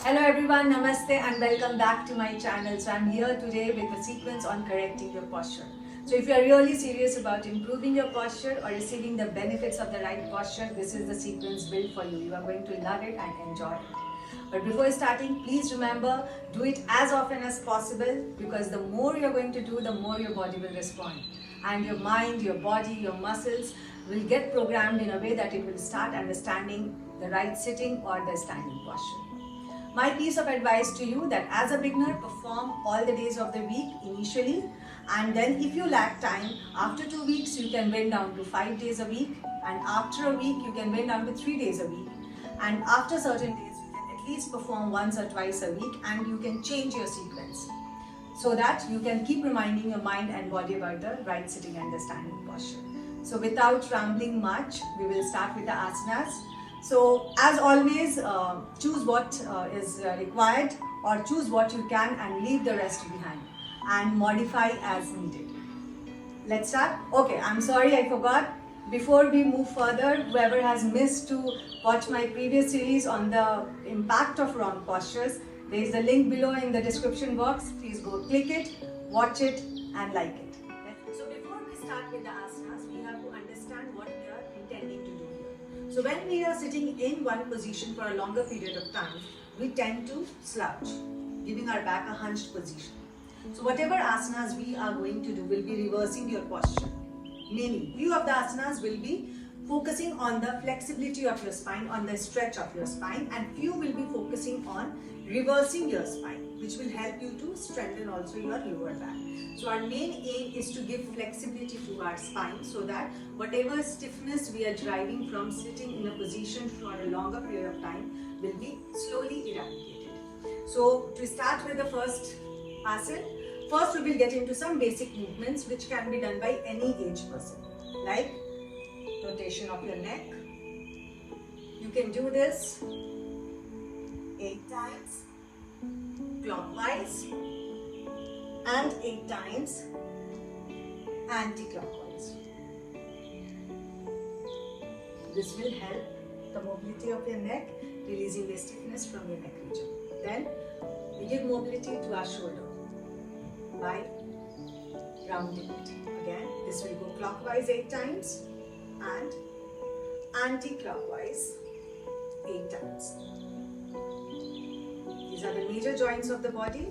Hello everyone, Namaste and welcome back to my channel. So I'm here today with a sequence on correcting your posture. So if you are really serious about improving your posture or receiving the benefits of the right posture, this is the sequence built for you. You are going to love it and enjoy it. But before starting, please remember, do it as often as possible because the more you're going to do, the more your body will respond. And your mind, your body, your muscles will get programmed in a way that it will start understanding the right sitting or the standing posture. My piece of advice to you that as a beginner, perform all the days of the week initially, and then if you lack time, after 2 weeks you can bring down to 5 days a week, and after a week you can bring down to 3 days a week, and after certain days you can at least perform once or twice a week, and you can change your sequence so that you can keep reminding your mind and body about the right sitting and the standing posture. So without rambling much, we will start with the asanas. So as always, choose what is required or choose what you can and leave the rest behind and modify as needed. Let's start. Okay, I'm sorry I forgot. Before we move further, whoever has missed to watch my previous series on the impact of wrong postures, there is a link below in the description box. Please go click it, watch it and like it. So before we start with the asanas, we have to understand what we are intending to do here. So when we are sitting in one position for a longer period of time, we tend to slouch, giving our back a hunched position. So whatever asanas we are going to do will be reversing your posture. Meaning, few of the asanas will be focusing on the flexibility of your spine, on the stretch of your spine, and few will be focusing on reversing your spine, which will help you to strengthen also your lower back. So our main aim is to give flexibility to our spine so that whatever stiffness we are deriving from sitting in a position for a longer period of time will be slowly eradicated. So to start with the first asana, first we will get into some basic movements which can be done by any age person, like rotation of your neck. You can do this 8 times clockwise and 8 times anti-clockwise. This will help the mobility of your neck, releasing the stiffness from your neck region. Then we give mobility to our shoulder by rounding it. Again, this will go clockwise 8 times and anti-clockwise 8 times. These are the major joints of the body.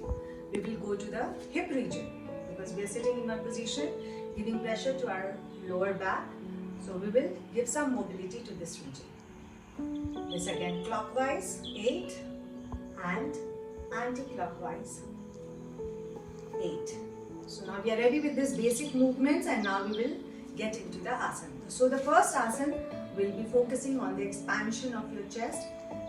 We will go to the hip region because we are sitting in one position, giving pressure to our lower back. So we will give some mobility to this region. This again clockwise 8 and anti-clockwise 8. So now we are ready with these basic movements, and now we will get into the asana. So the first asana will be focusing on the expansion of your chest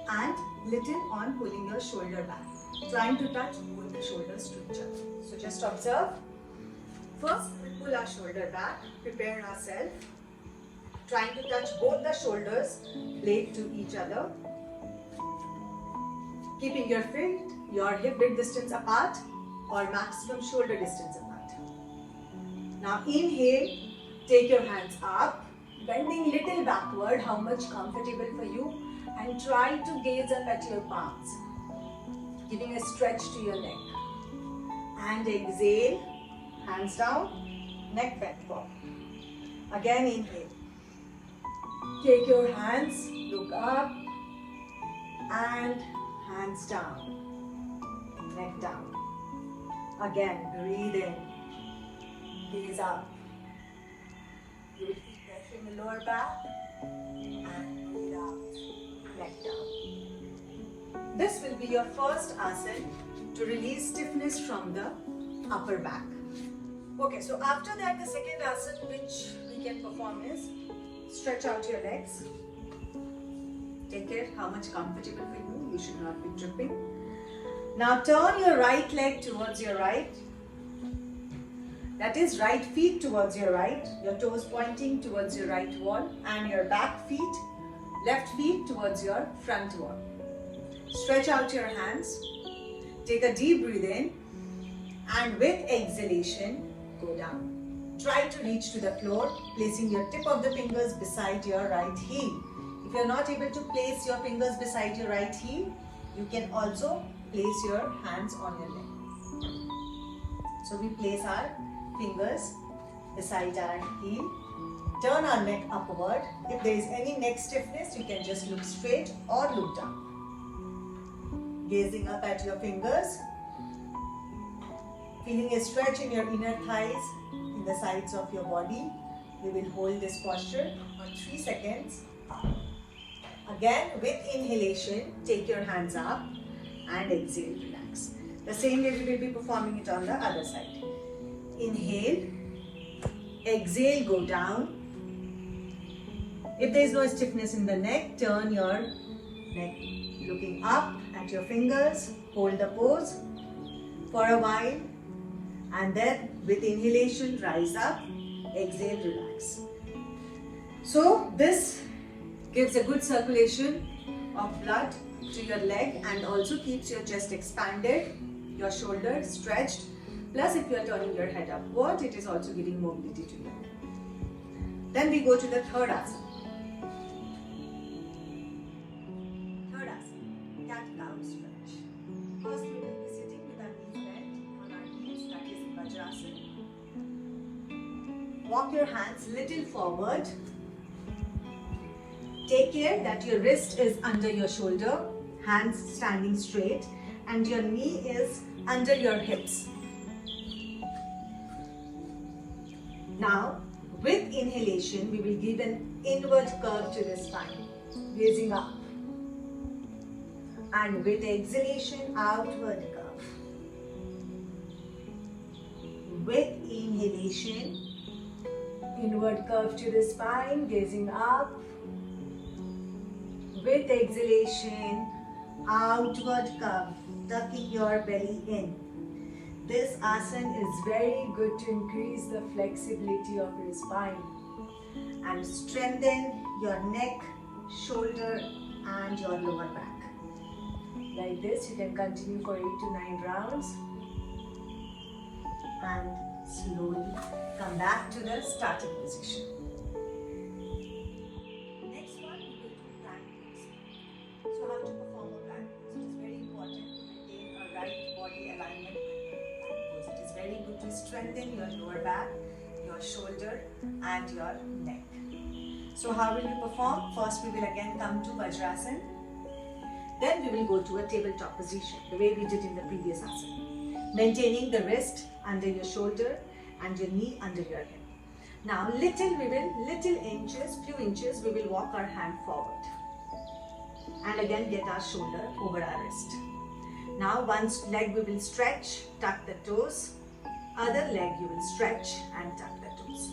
and little on pulling your shoulder back, trying to touch both the shoulders to each other. So just observe. First we pull our shoulder back, prepare ourselves, trying to touch both the shoulders blade to each other, keeping your feet, your hip width distance apart or maximum shoulder distance apart. Now inhale, take your hands up, bending little backward, how much comfortable for you, and try to gaze up at your palms, giving a stretch to your neck. And exhale, hands down, neck bent forward. Again inhale. Take your hands, look up, and hands down, neck down. Again, breathe in, gaze up. You will keep pressure in the lower back and breathe out, neck down. This will be your first asana to release stiffness from the upper back. Okay, so after that, the second asana which we can perform is stretch out your legs. Take care how much comfortable for you. You should not be tripping. Now turn your right leg towards your right. That is right feet towards your right, your toes pointing towards your right wall, and your back feet, left feet towards your front wall. Stretch out your hands. Take a deep breath in, and with exhalation, go down. Try to reach to the floor, placing your tip of the fingers beside your right heel. If you are not able to place your fingers beside your right heel, You can also place your hands on your leg. So we place our fingers beside our heel. Turn our neck upward. If there is any neck stiffness, you can just look straight or look down. Gazing up at your fingers. Feeling a stretch in your inner thighs, in the sides of your body. We will hold this posture for 3 seconds. Again, with inhalation, take your hands up and exhale, relax. The same way we will be performing it on the other side. Inhale, exhale, go down. If there is no stiffness in the neck, turn your neck looking up at your fingers. Hold the pose for a while and then with inhalation, rise up, exhale, relax. So this gives a good circulation of blood to your leg and also keeps your chest expanded, your shoulders stretched. Plus if you are turning your head upward, it is also giving mobility to you. Then we go to the third asana. Cat-cow stretch. First we will be sitting with our knees bent on our heels, that is Vajrasana. Walk your hands little forward. Take care that your wrist is under your shoulder, hands standing straight, and your knee is under your hips. Now, with inhalation, we will give an inward curve to the spine, raising up. And with exhalation, outward curve. With inhalation, inward curve to the spine, gazing up. With exhalation, outward curve, tucking your belly in. This asana is very good to increase the flexibility of your spine and strengthen your neck, shoulder and your lower back. Like this, you can continue for 8 to 9 rounds and slowly come back to the starting position. Next one, we will do plank pose. So how to perform a plank pose? It is very important to maintain a right body alignment with the plank pose. It is very good to strengthen your lower back, your shoulder and your neck. So how will we perform? First we will again come to Vajrasana. Then we will go to a tabletop position, the way we did in the previous asana. Maintaining the wrist under your shoulder and your knee under your hip. Now few inches, we will walk our hand forward. And again get our shoulder over our wrist. Now one leg we will stretch, tuck the toes. Other leg you will stretch and tuck the toes.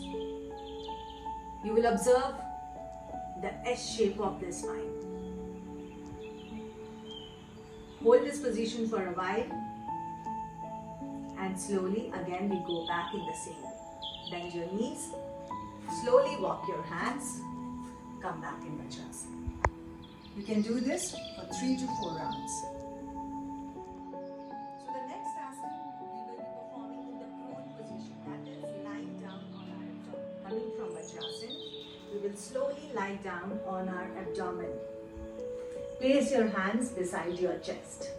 You will observe the S shape of the spine. Hold this position for a while and slowly again we go back in the same way. Bend your knees, slowly walk your hands, come back in Vajrasana. You can do this for 3 to 4 rounds. So the next asana we will be performing in the prone position, that is lying down on our abdomen. Coming from Vajrasana, we will slowly lie down on our abdomen. Place your hands beside your chest.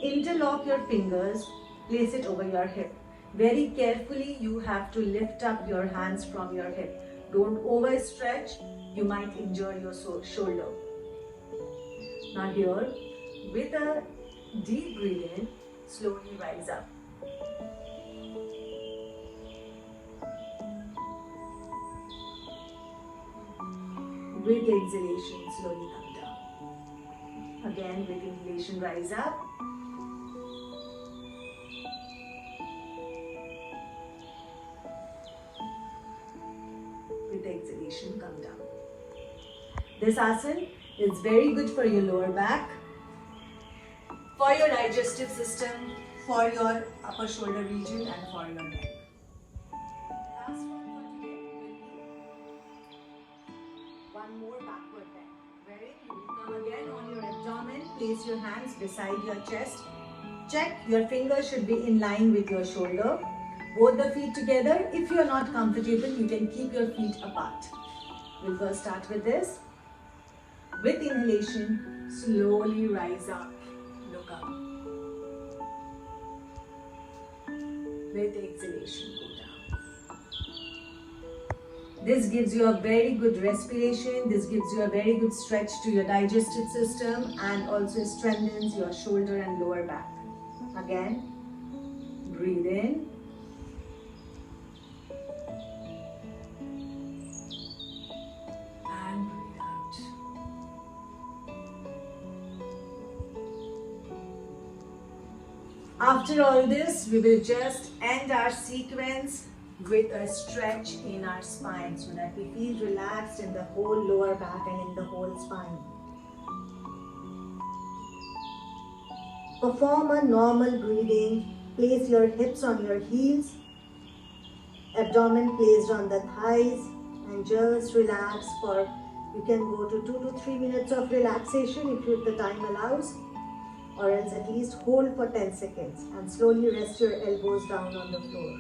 Interlock your fingers, place it over your hip. Very carefully you have to lift up your hands from your hip. Don't overstretch, you might injure your shoulder. Now here, with a deep breath in, slowly rise up. With exhalation, slowly come down. Again, with inhalation, rise up. With exhalation, come down. This asana is very good for your lower back, for your digestive system, for your upper shoulder region and for your neck. Last one for today will be one more backward bend, wherein you will come again on your abdomen, place your hands beside your chest. Check your fingers should be in line with your shoulder. Both the feet together. If you are not comfortable, you can keep your feet apart. We'll first start with this. With inhalation, Slowly rise up, look up. With exhalation, go down. This gives you a very good respiration. This gives you a very good stretch to your digestive system and also strengthens your shoulder and lower back. Again, breathe in. And breathe out. After all this, we will just end our sequence with a stretch in our spine so that we feel relaxed in the whole lower back and in the whole spine. Perform a normal breathing. Place your hips on your heels, abdomen placed on the thighs, and just relax for, you can go to 2 to 3 minutes of relaxation if the time allows, or else at least hold for 10 seconds and slowly rest your elbows down on the floor.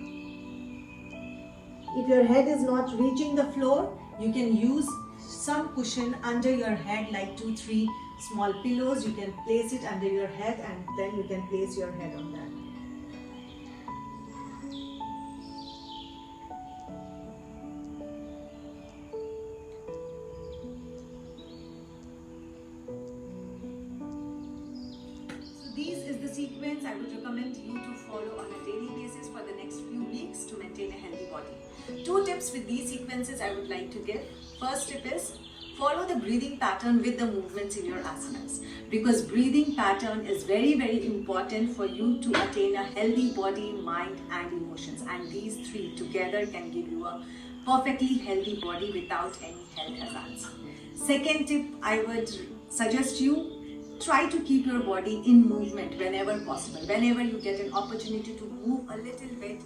If your head is not reaching the floor, you can use some cushion under your head, like 2-3 small pillows. You can place it under your head and then you can place your head on that. This is the sequence I would recommend you to follow on a daily basis for the next few weeks to maintain a healthy body. 2 tips with these sequences I would like to give. First tip is, follow the breathing pattern with the movements in your asanas, because breathing pattern is very, very important for you to attain a healthy body, mind and emotions, and these 3 together can give you a perfectly healthy body without any health hazards. Second tip, I would suggest you try to keep your body in movement whenever possible. Whenever you get an opportunity to move a little bit,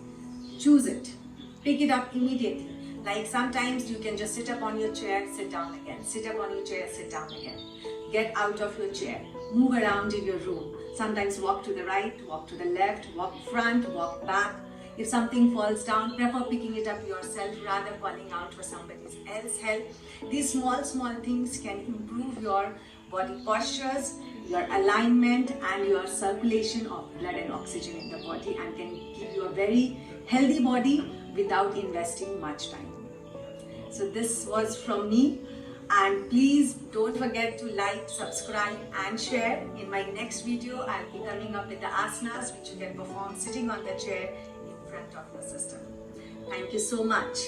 choose it. Pick it up immediately. Like sometimes you can just sit up on your chair, sit down again. Sit up on your chair, sit down again. Get out of your chair. Move around in your room. Sometimes walk to the right, walk to the left, walk front, walk back. If something falls down, prefer picking it up yourself rather calling out for somebody else's help. These small things can improve your body postures, your alignment and your circulation of blood and oxygen in the body, and can give you a very healthy body without investing much time. So this was from me, and please don't forget to like, subscribe and share. In my next video, I'll be coming up with the asanas which you can perform sitting on the chair in front of your system. Thank you so much.